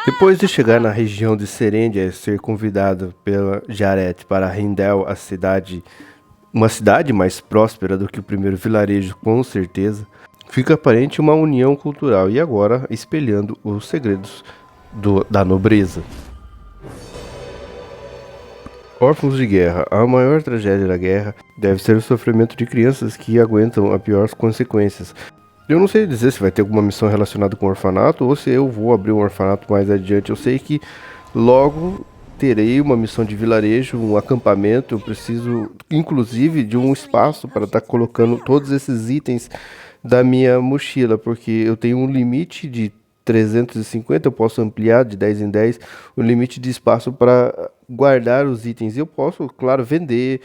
Depois de chegar na região de Serendia e ser convidado pela Jareth para Rindel, uma cidade mais próspera do que o primeiro vilarejo, com certeza, fica aparente uma união cultural e agora espelhando os segredos da nobreza. Órfãos de guerra. A maior tragédia da guerra deve ser o sofrimento de crianças que aguentam as piores consequências. Eu não sei dizer se vai ter alguma missão relacionada com o orfanato ou se eu vou abrir um orfanato mais adiante. Eu sei que logo terei uma missão de vilarejo, um acampamento. Eu preciso, inclusive, de um espaço para estar colocando todos esses itens da minha mochila, porque eu tenho um limite de 350, eu posso ampliar de 10 em 10 o limite de espaço para guardar os itens. Eu posso, claro, vender,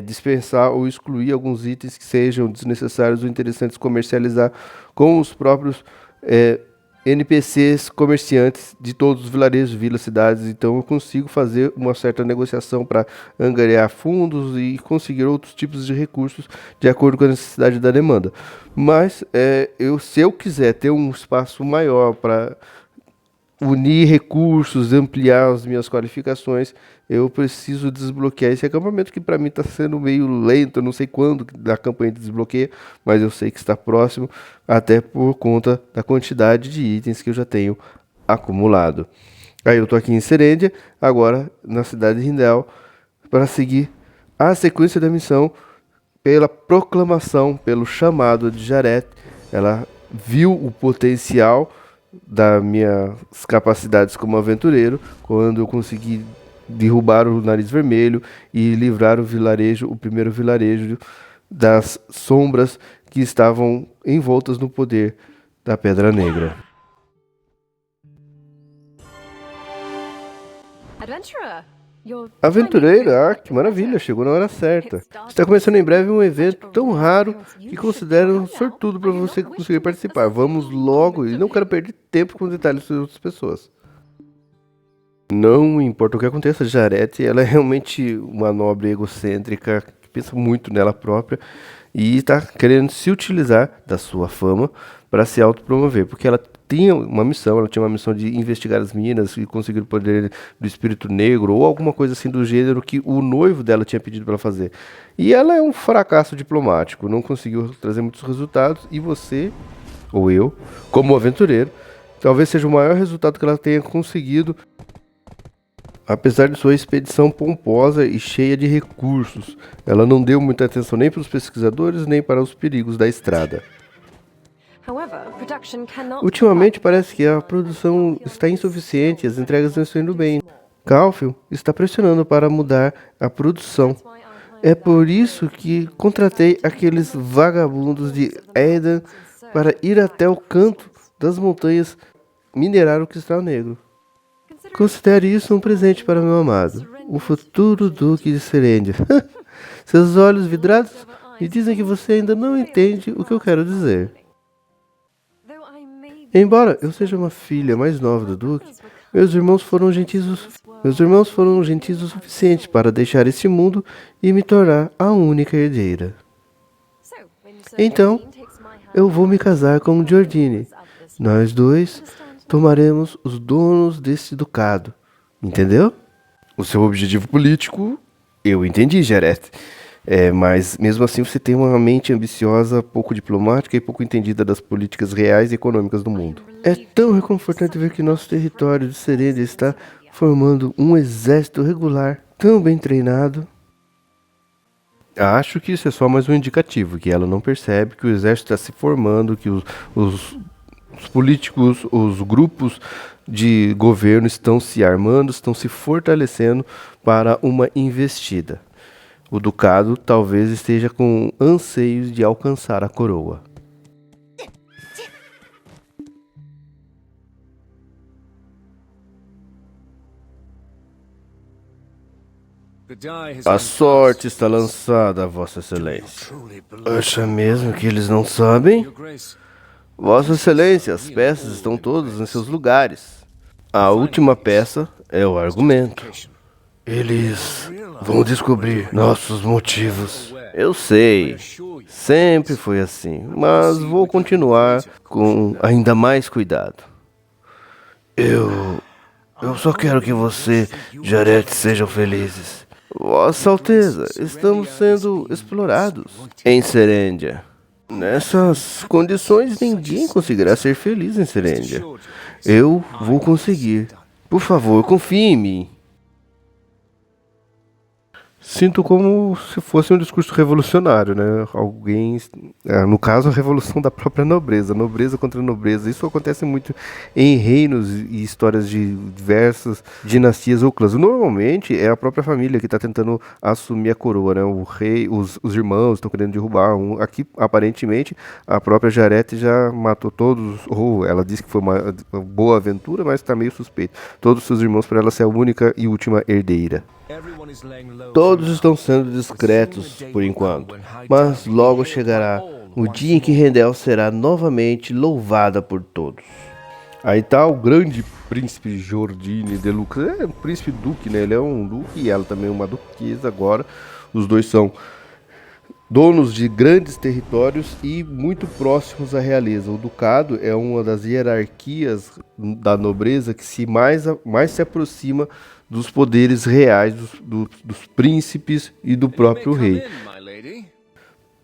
dispensar ou excluir alguns itens que sejam desnecessários ou interessantes, comercializar com os próprios NPCs, comerciantes de todos os vilarejos, vilas, cidades. Então eu consigo fazer uma certa negociação para angariar fundos e conseguir outros tipos de recursos de acordo com a necessidade da demanda. Mas se eu quiser ter um espaço maior para unir recursos, ampliar as minhas qualificações, eu preciso desbloquear esse acampamento que para mim está sendo meio lento. Eu não sei quando a campanha desbloqueia, mas eu sei que está próximo, até por conta da quantidade de itens que eu já tenho acumulado. Aí eu tô aqui em Serendia, agora na cidade de Rindel, para seguir a sequência da missão pela proclamação, pelo chamado de Jareth. Ela viu o potencial das minhas capacidades como aventureiro quando eu consegui derrubar o Nariz Vermelho e livrar o primeiro vilarejo das sombras que estavam envoltas no poder da Pedra Negra. Aventureira, que maravilha, chegou na hora certa. Está começando em breve um evento tão raro que considero sortudo para você conseguir participar. Vamos logo e não quero perder tempo com detalhes sobre outras pessoas. Não importa o que aconteça, Jareth, ela é realmente uma nobre egocêntrica que pensa muito nela própria e está querendo se utilizar da sua fama para se autopromover, porque ela tinha uma missão de investigar as minas e conseguir o poder do espírito negro ou alguma coisa assim do gênero que o noivo dela tinha pedido para ela fazer. E ela é um fracasso diplomático, não conseguiu trazer muitos resultados e você, ou eu, como aventureiro, talvez seja o maior resultado que ela tenha conseguido, apesar de sua expedição pomposa e cheia de recursos. Ela não deu muita atenção nem para os pesquisadores nem para os perigos da estrada. Ultimamente parece que a produção está insuficiente e as entregas não estão indo bem. Caulfield está pressionando para mudar a produção. É por isso que contratei aqueles vagabundos de Eden para ir até o canto das montanhas minerar o cristal negro. Considere isso um presente para meu amado, o futuro Duque de Serendia. Seus olhos vidrados me dizem que você ainda não entende o que eu quero dizer. Embora eu seja uma filha mais nova do Duque, meus irmãos foram gentis o suficiente para deixar este mundo e me tornar a única herdeira. Então, eu vou me casar com Jordine. Nós dois tomaremos os donos desse ducado. Entendeu? O seu objetivo político, eu entendi, Jareth. Mas mesmo assim você tem uma mente ambiciosa, pouco diplomática e pouco entendida das políticas reais e econômicas do mundo. É tão reconfortante ver que nosso território de Serendia está formando um exército regular, tão bem treinado. Acho que isso é só mais um indicativo, que ela não percebe que o exército está se formando, que os políticos, os grupos de governo estão se armando, estão se fortalecendo para uma investida. O ducado talvez esteja com anseios de alcançar a coroa. A sorte está lançada, Vossa Excelência. Acha mesmo que eles não sabem? Vossa Excelência, as peças estão todas em seus lugares. A última peça é o argumento. Eles vão descobrir nossos motivos. Eu sei, sempre foi assim, mas vou continuar com ainda mais cuidado. Eu. Eu só quero que você e Jared sejam felizes. Vossa Alteza, estamos sendo explorados em Serêndia. Nessas condições, ninguém conseguirá ser feliz em Serêndia. Eu vou conseguir. Por favor, confie em mim. Sinto como se fosse um discurso revolucionário, né? Alguém, no caso, a revolução da própria nobreza, nobreza contra nobreza. Isso acontece muito em reinos e histórias de diversas dinastias ou clãs. Normalmente é a própria família que está tentando assumir a coroa, né? O rei, os irmãos estão querendo derrubar um. Aqui, aparentemente, a própria Jareth já matou todos, ou ela disse que foi uma boa aventura, mas está meio suspeito. Todos os seus irmãos para ela ser a única e última herdeira. Todos estão sendo discretos por enquanto, mas logo chegará o dia em que Rendel será novamente louvada por todos. Aí tá o grande príncipe Jordine de Lux. É um príncipe duque, né? Ele é um duque e ela também é uma duquesa agora. Os dois são donos de grandes territórios e muito próximos à realeza. O ducado é uma das hierarquias da nobreza que mais se aproxima dos poderes reais dos príncipes e do próprio rei.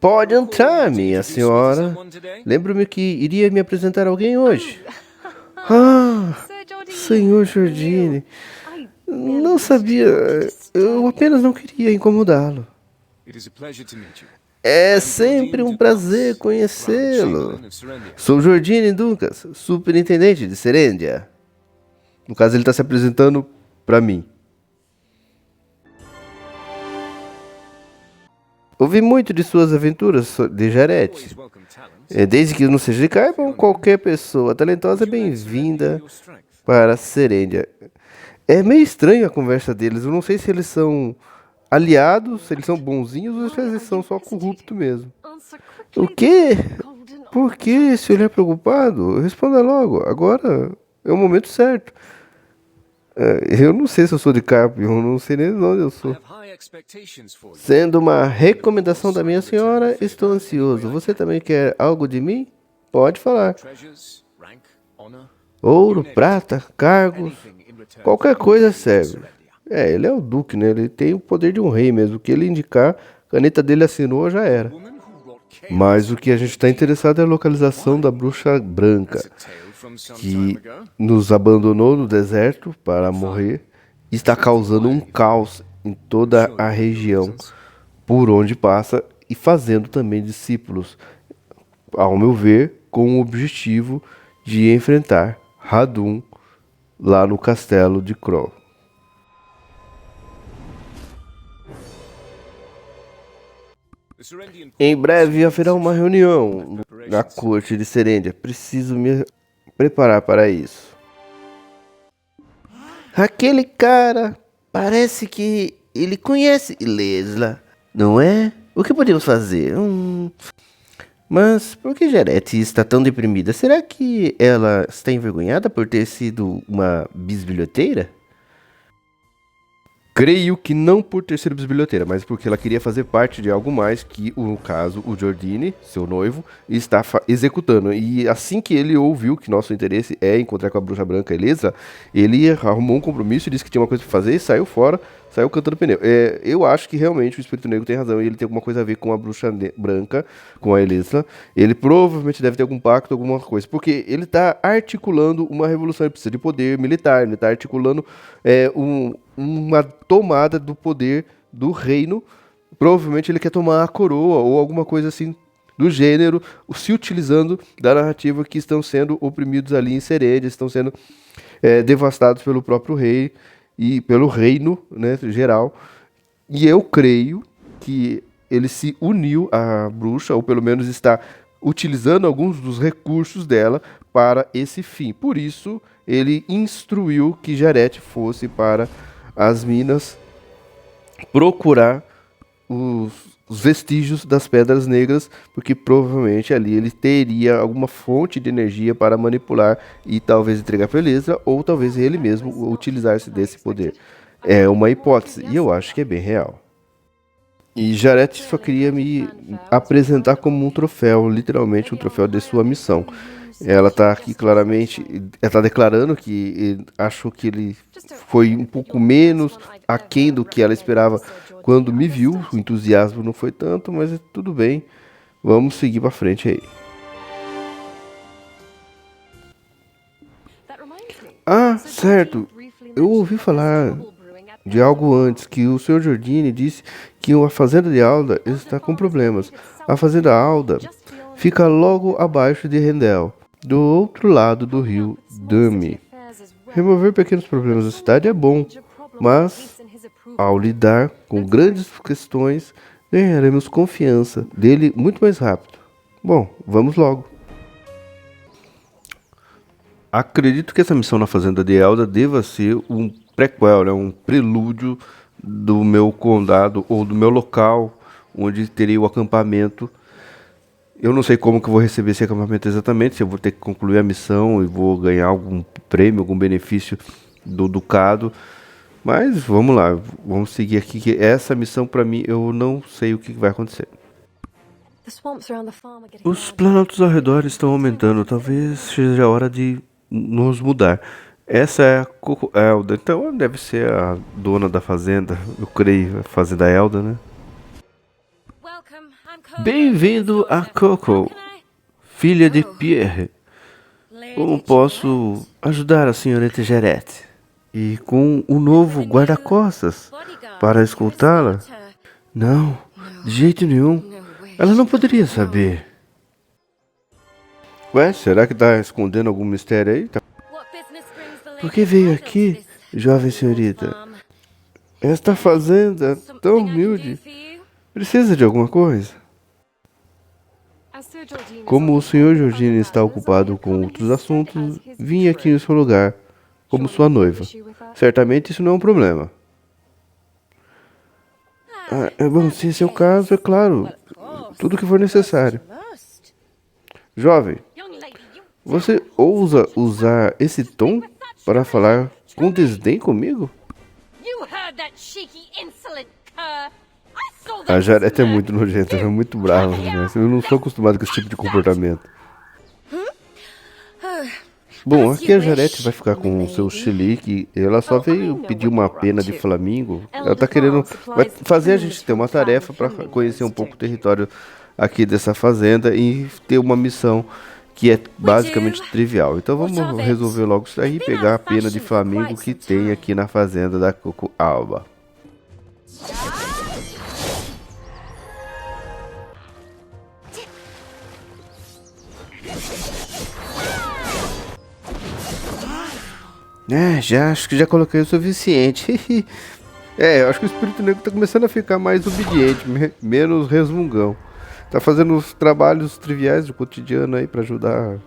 Pode entrar, minha senhora. Lembro-me que iria me apresentar a alguém hoje. Ah, senhor Jordine. Não sabia. Eu apenas não queria incomodá-lo. É sempre um prazer conhecê-lo. Sou Jordine Ducas, superintendente de Serêndia. No caso, ele está se apresentando para mim. Ouvi muito de suas aventuras de Jareth. Desde que não seja de Carbon, qualquer pessoa talentosa é bem-vinda para Serêndia. É meio estranho a conversa deles. Eu não sei se eles são aliados, se eles são bonzinhos ou se eles são só corruptos mesmo. O quê? Por que esse olhar preocupado? Responda logo. Agora é o momento certo. Eu não sei se eu sou de Carpion, eu não sei nem de onde eu sou. Sendo uma recomendação da minha senhora, estou ansioso. Você também quer algo de mim? Pode falar. Ouro, prata, cargos, qualquer coisa serve. Ele é o duque, né? Ele tem o poder de um rei mesmo. O que ele indicar, a caneta dele assinou, já era. Mas o que a gente está interessado é a localização da bruxa branca, que nos abandonou no deserto para morrer e está causando um caos em toda a região por onde passa e fazendo também discípulos, ao meu ver, com o objetivo de enfrentar Radun lá no castelo de Kroll. Em breve haverá uma reunião na corte de Serêndia. Preciso me preparar para isso. Aquele cara parece que ele conhece Lesla, não é? O que podemos fazer? Mas por que Jareth está tão deprimida? Será que ela está envergonhada por ter sido uma bisbilhoteira? Creio que não por ter sido bisbilhoteira, mas porque ela queria fazer parte de algo mais que, no caso, o Jordine, seu noivo, está executando. E assim que ele ouviu que nosso interesse é encontrar com a bruxa branca Elisa, ele arrumou um compromisso, disse que tinha uma coisa para fazer e saiu fora, saiu cantando pneu. Eu acho que realmente o Espírito Negro tem razão e ele tem alguma coisa a ver com a bruxa branca, com a Elisa. Ele provavelmente deve ter algum pacto, alguma coisa, porque ele está articulando uma revolução, ele precisa de poder militar, ele está articulando uma tomada do poder do reino. Provavelmente ele quer tomar a coroa ou alguma coisa assim do gênero, se utilizando da narrativa que estão sendo oprimidos ali em Serêndia, estão sendo devastados pelo próprio rei e pelo reino, né, geral. E eu creio que ele se uniu à bruxa, ou pelo menos está utilizando alguns dos recursos dela para esse fim. Por isso, ele instruiu que Jareth fosse para as minas procurar os vestígios das Pedras Negras, porque provavelmente ali ele teria alguma fonte de energia para manipular e talvez entregar para Elisa, ou talvez ele mesmo utilizar-se desse poder. É uma hipótese, e eu acho que é bem real. E Jareth só queria me apresentar como um troféu, literalmente um troféu de sua missão. Ela tá aqui claramente, ela tá declarando que achou que ele foi um pouco menos aquém do que ela esperava quando me viu. O entusiasmo não foi tanto, mas tudo bem. Vamos seguir pra frente aí. Ah, certo. Eu ouvi falar de algo antes, que o Sr. Giordini disse que a fazenda de Alda está com problemas. A fazenda Alda fica logo abaixo de Rendel, do outro lado do rio Dami. Remover pequenos problemas da cidade é bom, mas ao lidar com grandes questões, ganharemos confiança dele muito mais rápido. Bom, vamos logo. Acredito que essa missão na Fazenda de Elda deva ser um prequel, né? Um prelúdio do meu condado ou do meu local onde teria o acampamento. Eu não sei como que eu vou receber esse acampamento exatamente, se eu vou ter que concluir a missão e vou ganhar algum prêmio, algum benefício do ducado. Mas vamos lá, vamos seguir aqui que essa missão para mim eu não sei o que vai acontecer. Os planetas ao redor estão aumentando, talvez seja a hora de nos mudar. Essa é a Coco Elda, então deve ser a dona da fazenda, eu creio, a fazenda Elda, né? Bem-vindo a Coco, filha de Pierre. Como posso ajudar a senhorita Jareth? E com o novo guarda-costas para escoltá-la? Não, de jeito nenhum. Ela não poderia saber. Ué, será que tá escondendo algum mistério aí? Por que veio aqui, jovem senhorita? Esta fazenda tão humilde precisa de alguma coisa? Como o senhor Georgine está ocupado com outros assuntos, vim aqui em seu lugar, como sua noiva. Certamente isso não é um problema. Bom, se esse é o caso, é claro, tudo o que for necessário. Jovem, você ousa usar esse tom para falar com desdém comigo? A Jareth é muito nojenta, é muito brava, né? Eu não sou acostumado com esse tipo de comportamento. Bom, aqui a Jareth vai ficar com o seu xilique. Ela só veio pedir uma pena de flamingo. Ela tá querendo vai fazer a gente ter uma tarefa para conhecer um pouco o território aqui dessa fazenda e ter uma missão que é basicamente trivial. Então vamos resolver logo isso aí e pegar a pena de flamingo que tem aqui na fazenda da Coco Alba. Já acho que já coloquei o suficiente. Eu acho que o espírito negro tá começando a ficar mais obediente, menos resmungão. Tá fazendo os trabalhos triviais do cotidiano aí pra ajudar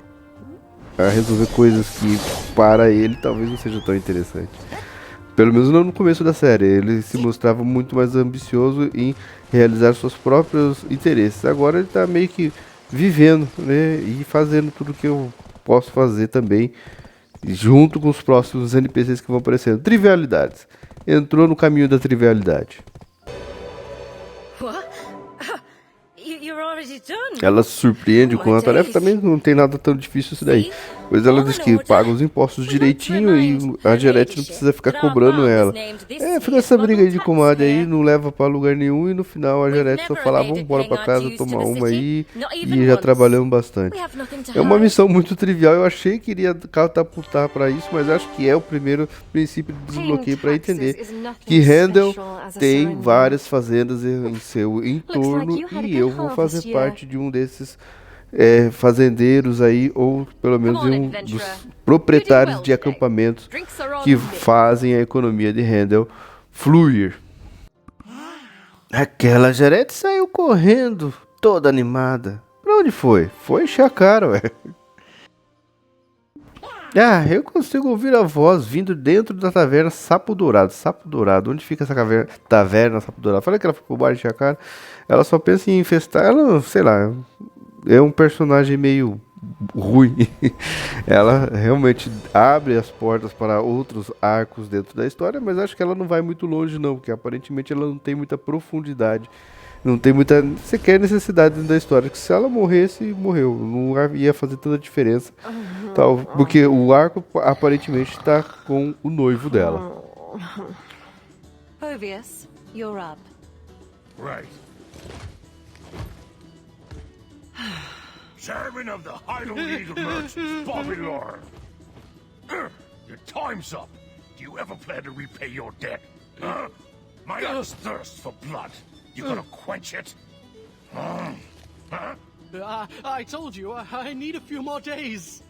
a resolver coisas que para ele talvez não seja tão interessante. Pelo menos não no começo da série. Ele se mostrava muito mais ambicioso em realizar seus próprios interesses. Agora ele tá meio que vivendo, né? E fazendo tudo que eu posso fazer também, junto com os próximos NPCs que vão aparecendo. Trivialidades. Entrou no caminho da trivialidade. Ela se surpreende com a tarefa, também não tem nada tão difícil isso daí. Pois ela diz que paga os impostos direitinho e a Jareth não precisa ficar cobrando ela. Fica essa briga aí de comadre aí, não leva pra lugar nenhum e no final a Jareth só fala, vamos embora pra casa, tomar uma aí e já trabalhamos bastante. É uma missão muito trivial, eu achei que iria catapultar pra isso, mas acho que é o primeiro princípio de desbloqueio pra entender que Rendel tem várias fazendas em seu entorno e eu vou fazer parte de um desses fazendeiros aí, ou pelo menos um dos proprietários de acampamentos que fazem a economia de Rendel fluir. Aquela Jareth saiu correndo, toda animada. Pra onde foi? Foi encher a cara, ué. Eu consigo ouvir a voz vindo dentro da taverna Sapo Dourado. Sapo Dourado, onde fica essa taverna Sapo Dourado? Falei que ela foi pro bar encher a cara. Ela só pensa em infestar, ela, sei lá, é um personagem meio ruim. Ela realmente abre as portas para outros arcos dentro da história, mas acho que ela não vai muito longe não, porque aparentemente ela não tem muita profundidade Não tem muita sequer necessidade dentro da história, que se ela morresse, morreu. Não ia fazer tanta diferença. Tal, porque o arco aparentemente está com o noivo dela. Povius, you're up. Right. Chairman of the Hydal League of Merchants, Bobby Lord. Your time's up. Do you ever plan to repay your debt? Huh? My eyes thirst for blood. You gonna quench it? Huh? I told you, I need a few more days.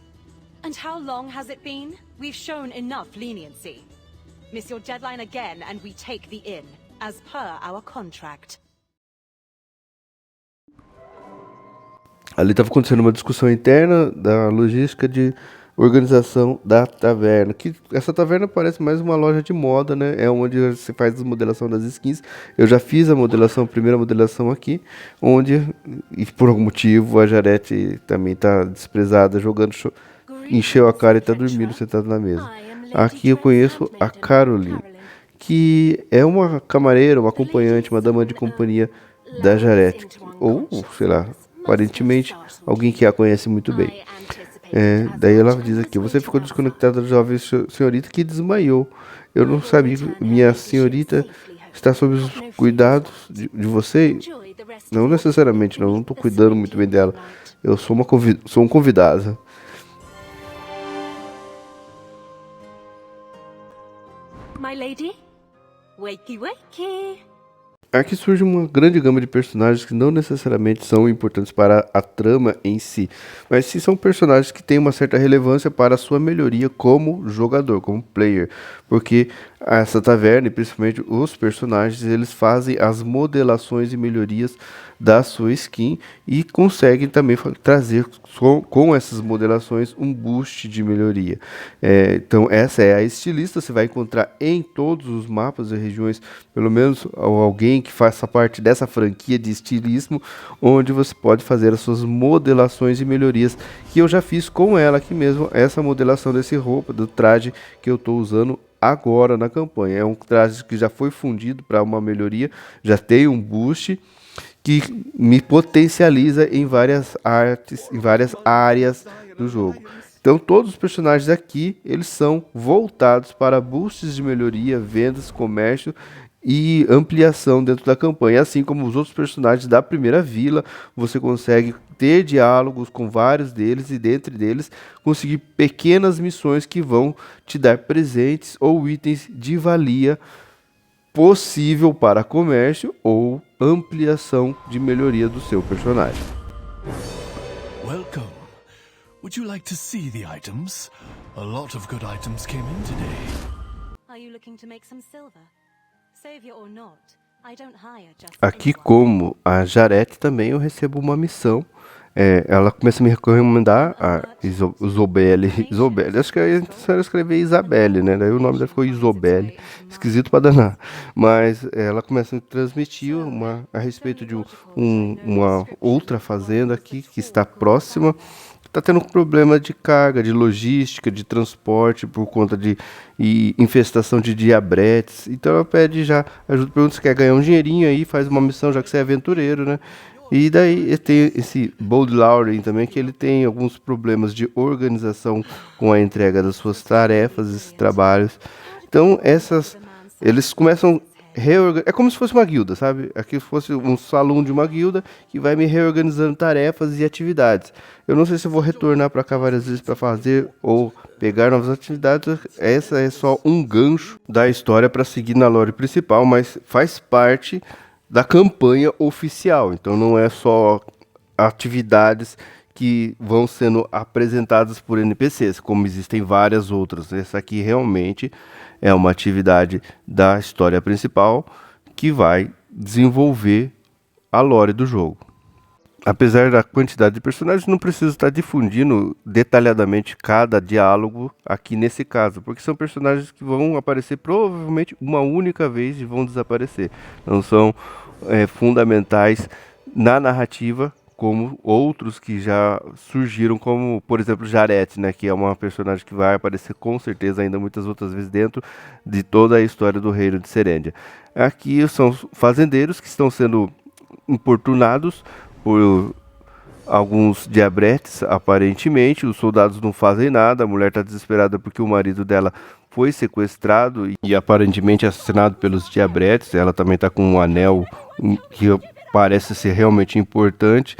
And how long has it been? We've shown enough leniency. Miss your deadline again and we take the inn, as per our contract. Ali estava acontecendo uma discussão interna da logística de organização da taverna. Que essa taverna parece mais uma loja de moda, né? É onde se faz a modelação das skins. Eu já fiz a primeira modelação aqui, onde, e por algum motivo, a Jareth também está desprezada, jogando encheu a cara e está dormindo sentado na mesa. Aqui eu conheço a Caroline, que é uma camareira, uma acompanhante, uma dama de companhia da Jareth. Ou, sei lá, aparentemente, alguém que a conhece muito bem. Daí ela diz aqui: você ficou desconectada da jovem senhorita que desmaiou. Eu não sabia que minha senhorita está sob os cuidados de você. Não necessariamente, não estou cuidando muito bem dela. Eu sou um convidado. My lady? Wakey, wakey. Aqui surge uma grande gama de personagens que não necessariamente são importantes para a trama em si, mas sim são personagens que têm uma certa relevância para a sua melhoria como jogador, como player, porque essa taverna e principalmente os personagens, eles fazem as modelações e melhorias da sua skin e conseguem também trazer com essas modelações um boost de melhoria. Então essa é a estilista, você vai encontrar em todos os mapas e regiões, pelo menos alguém que faça parte dessa franquia de estilismo, onde você pode fazer as suas modelações e melhorias, que eu já fiz com ela aqui mesmo, essa modelação desse roupa, do traje que eu estou usando agora na campanha. É um traje que já foi fundido para uma melhoria, já tem um boost que me potencializa em várias artes, em várias áreas do jogo. Então todos os personagens aqui, eles são voltados para boosts de melhoria, vendas, comércio e ampliação dentro da campanha. Assim como os outros personagens da primeira vila, você consegue ter diálogos com vários deles e dentre deles conseguir pequenas missões que vão te dar presentes ou itens de valia possível para comércio ou ampliação de melhoria do seu personagem. Welcome. Would you like to see the items? A lot of good items came in today. Are you looking to make some silver? Savior or not, I don't hire just Aqui, como a Jareth, também eu recebo uma missão. Ela começa a me recomendar a Isobel. Acho que a intenção era escrever Isabelle, né? Daí o nome dela ficou Isobel. Esquisito pra danar. Mas ela começa a me transmitir a respeito de uma outra fazenda aqui que está próxima. Está tendo um problema de carga, de logística, de transporte por conta de infestação de diabretes. Então ela pede já ajuda, pergunta se quer ganhar um dinheirinho aí, faz uma missão já que você é aventureiro, né? E daí tem esse Bold Lauren também, que ele tem alguns problemas de organização com a entrega das suas tarefas, esses trabalhos. Então eles começam é como se fosse uma guilda, sabe? Aqui fosse um salão de uma guilda que vai me reorganizando tarefas e atividades. Eu não sei se eu vou retornar para cá várias vezes para fazer ou pegar novas atividades. Essa é só um gancho da história para seguir na lore principal, mas faz parte da campanha oficial. Então não é só atividades que vão sendo apresentadas por NPCs, como existem várias outras. Essa aqui realmente é uma atividade da história principal que vai desenvolver a lore do jogo. Apesar da quantidade de personagens, não preciso estar difundindo detalhadamente cada diálogo aqui nesse caso, porque são personagens que vão aparecer provavelmente uma única vez e vão desaparecer. Não são fundamentais na narrativa, como outros que já surgiram, como, por exemplo, Jareth, né, que é uma personagem que vai aparecer com certeza ainda muitas outras vezes dentro de toda a história do reino de Serendia. Aqui são fazendeiros que estão sendo importunados por alguns diabretes, aparentemente. Os soldados não fazem nada, a mulher está desesperada porque o marido dela foi sequestrado e aparentemente assassinado pelos diabretes. Ela também está com um anel que parece ser realmente importante.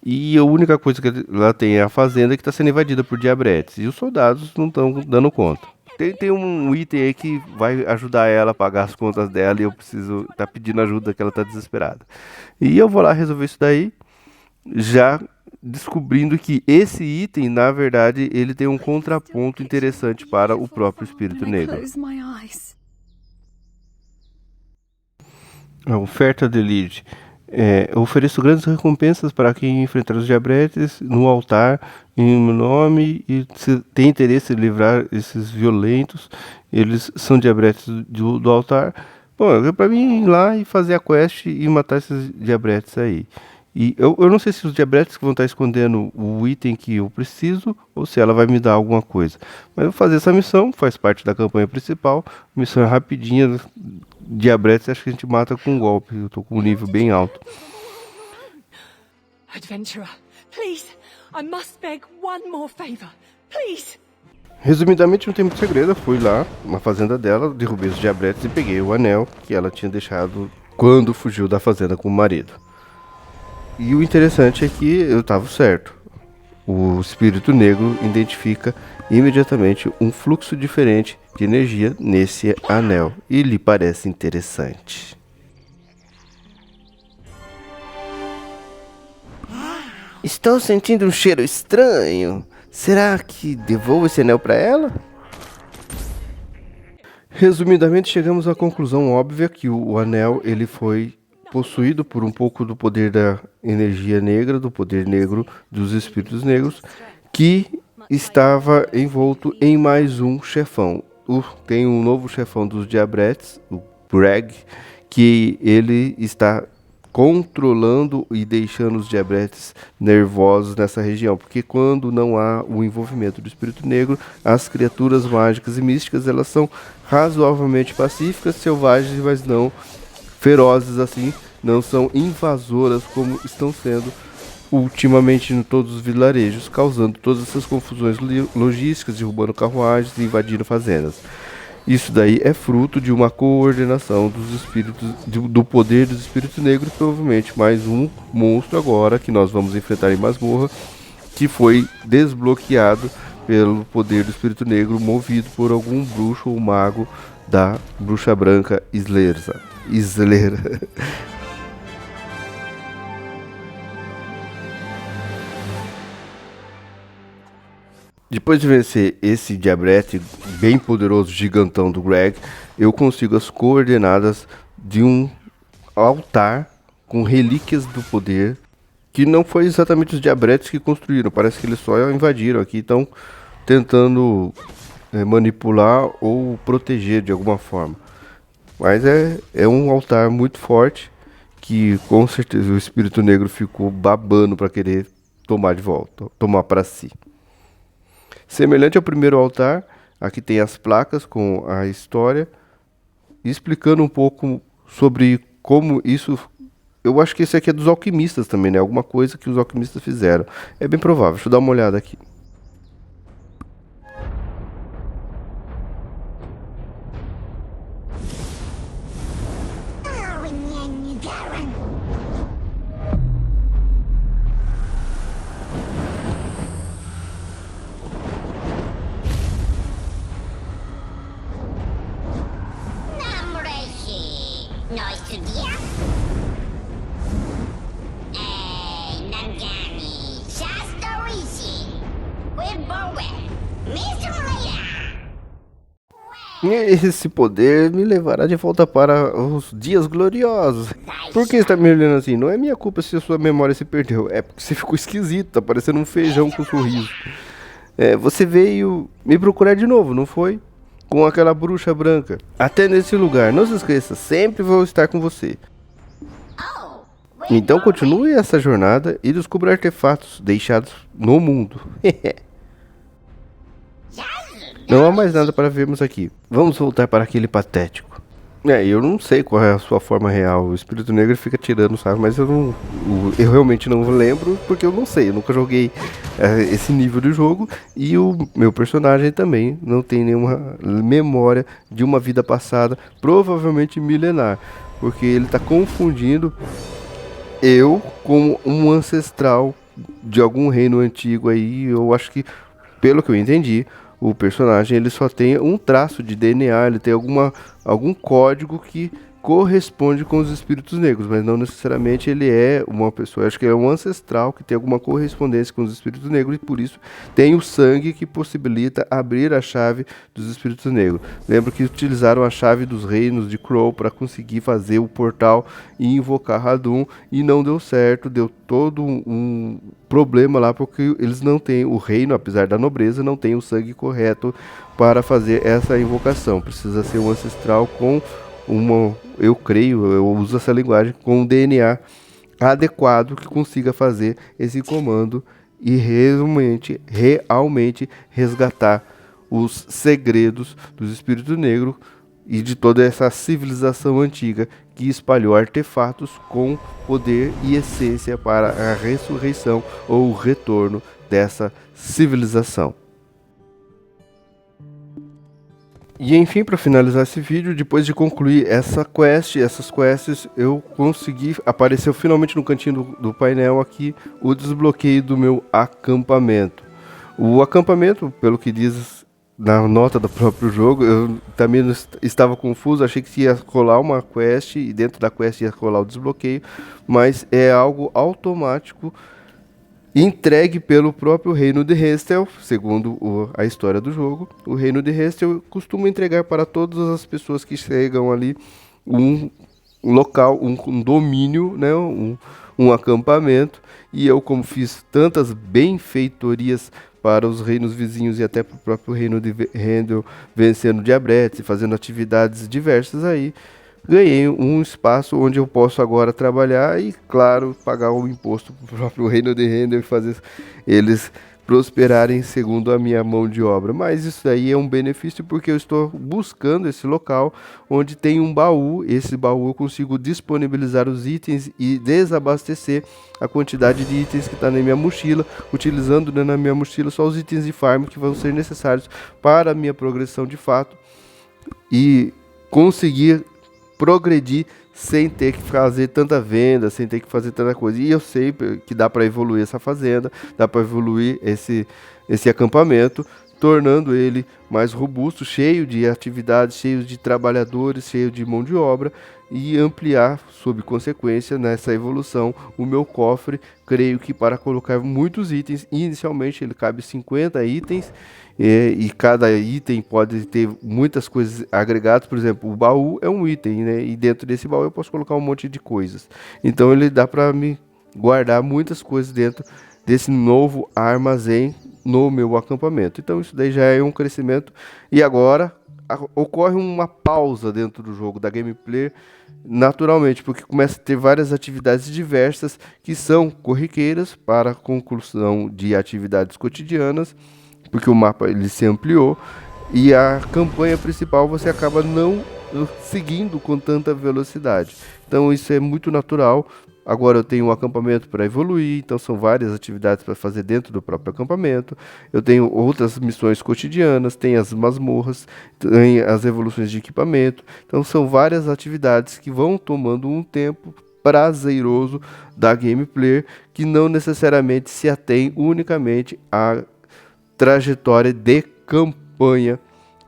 E a única coisa que ela tem é a fazenda que está sendo invadida por diabretes. E os soldados não estão dando conta. Tem um item aí que vai ajudar ela a pagar as contas dela e eu preciso tá pedindo ajuda que ela tá desesperada. E eu vou lá resolver isso daí, já descobrindo que esse item, na verdade, ele tem um contraponto interessante para o próprio espírito negro. A oferta de Lid. Eu ofereço grandes recompensas para quem enfrentar os diabretes no altar em meu nome, e se tem interesse em livrar esses violentos, eles são diabretes do altar. Bom, é para mim ir lá e fazer a quest e matar esses diabretes aí. E eu não sei se os diabretes que vão estar escondendo o item que eu preciso ou se ela vai me dar alguma coisa. Mas eu vou fazer essa missão, faz parte da campanha principal. Missão é rapidinha. Diabretes acho que a gente mata com um golpe. Eu tô com um nível bem alto. Adventurer, please, I must beg one more favor. Please. Resumidamente, não tem muito segredo. Eu fui lá na fazenda dela, derrubei os diabretes e peguei o anel que ela tinha deixado quando fugiu da fazenda com o marido. E o interessante é que eu estava certo. O espírito negro identifica imediatamente um fluxo diferente de energia nesse anel e lhe parece interessante. Estou sentindo um cheiro estranho. Será que devolvo esse anel para ela? Resumidamente, chegamos à conclusão óbvia que o anel ele foi possuído por um pouco do poder da energia negra, do poder negro dos espíritos negros, que estava envolto em mais um chefão. Tem um novo chefão dos diabretes, o Greg, que ele está controlando e deixando os diabretes nervosos nessa região, porque quando não há o envolvimento do espírito negro, as criaturas mágicas e místicas elas são razoavelmente pacíficas, selvagens, mas não ferozes assim, não são invasoras como estão sendo ultimamente em todos os vilarejos, causando todas essas confusões logísticas, derrubando carruagens e invadindo fazendas. Isso daí é fruto de uma coordenação dos espíritos, do poder dos espíritos negros, provavelmente mais um monstro agora que nós vamos enfrentar em masmorra, que foi desbloqueado pelo poder do espírito negro, movido por algum bruxo ou mago da bruxa branca Islera. Depois de vencer esse diabrete bem poderoso, gigantão do Greg, eu consigo as coordenadas de um altar com relíquias do poder, que não foi exatamente os diabretes que construíram, parece que eles só invadiram aqui, estão tentando manipular ou proteger de alguma forma. Mas é um altar muito forte, que com certeza o espírito negro ficou babando para querer tomar de volta, tomar para si. Semelhante ao primeiro altar, aqui tem as placas com a história, explicando um pouco sobre como isso... Eu acho que esse aqui é dos alquimistas também, né? Alguma coisa que os alquimistas fizeram. É bem provável, deixa eu dar uma olhada aqui. Esse poder me levará de volta para os dias gloriosos. Por que está me olhando assim? Não é minha culpa se a sua memória se perdeu. É porque você ficou esquisito, tá parecendo um feijão com um sorriso. Você veio me procurar de novo, não foi? Com aquela bruxa branca. Até nesse lugar, não se esqueça, sempre vou estar com você. Então continue essa jornada e descubra artefatos deixados no mundo. Não há mais nada para vermos aqui. Vamos voltar para aquele patético. Eu não sei qual é a sua forma real. O Espírito Negro fica tirando, sabe? Mas eu realmente não lembro porque eu não sei. Eu nunca joguei esse nível de jogo e o meu personagem também não tem nenhuma memória de uma vida passada, provavelmente milenar, porque ele está confundindo eu com um ancestral de algum reino antigo aí. Eu acho que, pelo que eu entendi, o personagem ele só tem um traço de DNA, ele tem algum código que corresponde com os espíritos negros, mas não necessariamente ele é uma pessoa. Eu acho que é um ancestral que tem alguma correspondência com os espíritos negros e por isso tem o sangue que possibilita abrir a chave dos espíritos negros. Lembro que utilizaram a chave dos reinos de Crow para conseguir fazer o portal e invocar Radum e não deu certo, deu todo um problema lá porque eles não têm, o reino, apesar da nobreza, não tem o sangue correto para fazer essa invocação. Precisa ser um ancestral com eu creio, eu uso essa linguagem, com um DNA adequado que consiga fazer esse comando e realmente resgatar os segredos dos espíritos negros e de toda essa civilização antiga que espalhou artefatos com poder e essência para a ressurreição ou o retorno dessa civilização. E enfim, para finalizar esse vídeo, depois de concluir essas quests, eu consegui, apareceu finalmente no cantinho do painel aqui, o desbloqueio do meu acampamento. O acampamento, pelo que diz na nota do próprio jogo, eu também estava confuso, achei que ia rolar uma quest e dentro da quest ia rolar o desbloqueio, mas é algo automático entregue pelo próprio Reino de Hestel, segundo a história do jogo. O Reino de Hestel costuma entregar para todas as pessoas que chegam ali um local, um domínio, né, um acampamento. E eu, como fiz tantas benfeitorias para os reinos vizinhos e até para o próprio Reino de Hendel, vencendo diabretes e fazendo atividades diversas aí, ganhei um espaço onde eu posso agora trabalhar e, claro, pagar o imposto para o próprio Reino de Hendel e fazer eles prosperarem segundo a minha mão de obra. Mas isso aí é um benefício porque eu estou buscando esse local onde tem um baú. Esse baú eu consigo disponibilizar os itens e desabastecer a quantidade de itens que está na minha mochila, utilizando na minha mochila só os itens de farm que vão ser necessários para a minha progressão de fato e conseguir progredir sem ter que fazer tanta venda, sem ter que fazer tanta coisa. E eu sei que dá para evoluir essa fazenda, dá para evoluir esse acampamento, tornando ele mais robusto, cheio de atividades, cheio de trabalhadores, cheio de mão de obra e ampliar, sob consequência, nessa evolução, o meu cofre. Creio que para colocar muitos itens, inicialmente ele cabe 50 itens, e cada item pode ter muitas coisas agregadas. Por exemplo, o baú é um item, né? E dentro desse baú eu posso colocar um monte de coisas. Então ele dá para me guardar muitas coisas dentro desse novo armazém no meu acampamento. Então isso daí já é um crescimento. E agora ocorre uma pausa dentro do jogo, da gameplay, naturalmente, porque começa a ter várias atividades diversas que são corriqueiras para a conclusão de atividades cotidianas, porque o mapa ele se ampliou e a campanha principal você acaba não seguindo com tanta velocidade. Então isso é muito natural. Agora eu tenho um acampamento para evoluir, então são várias atividades para fazer dentro do próprio acampamento. Eu tenho outras missões cotidianas, tem as masmorras, tem as evoluções de equipamento. Então são várias atividades que vão tomando um tempo prazeroso da gameplay, que não necessariamente se atém unicamente a trajetória de campanha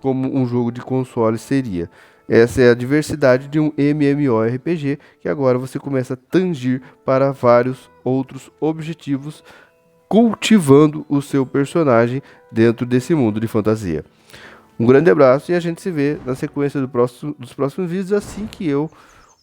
como um jogo de console seria. Essa é a diversidade de um MMORPG que agora você começa a tangir para vários outros objetivos, cultivando o seu personagem dentro desse mundo de fantasia. Um grande abraço e a gente se vê na sequência dos próximos vídeos assim que eu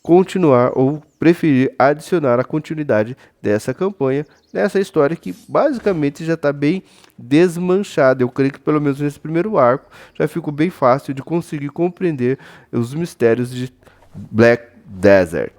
continuar ou preferir adicionar a continuidade dessa campanha, nessa história que basicamente já está bem desmanchada. Eu creio que pelo menos nesse primeiro arco já ficou bem fácil de conseguir compreender os mistérios de Black Desert.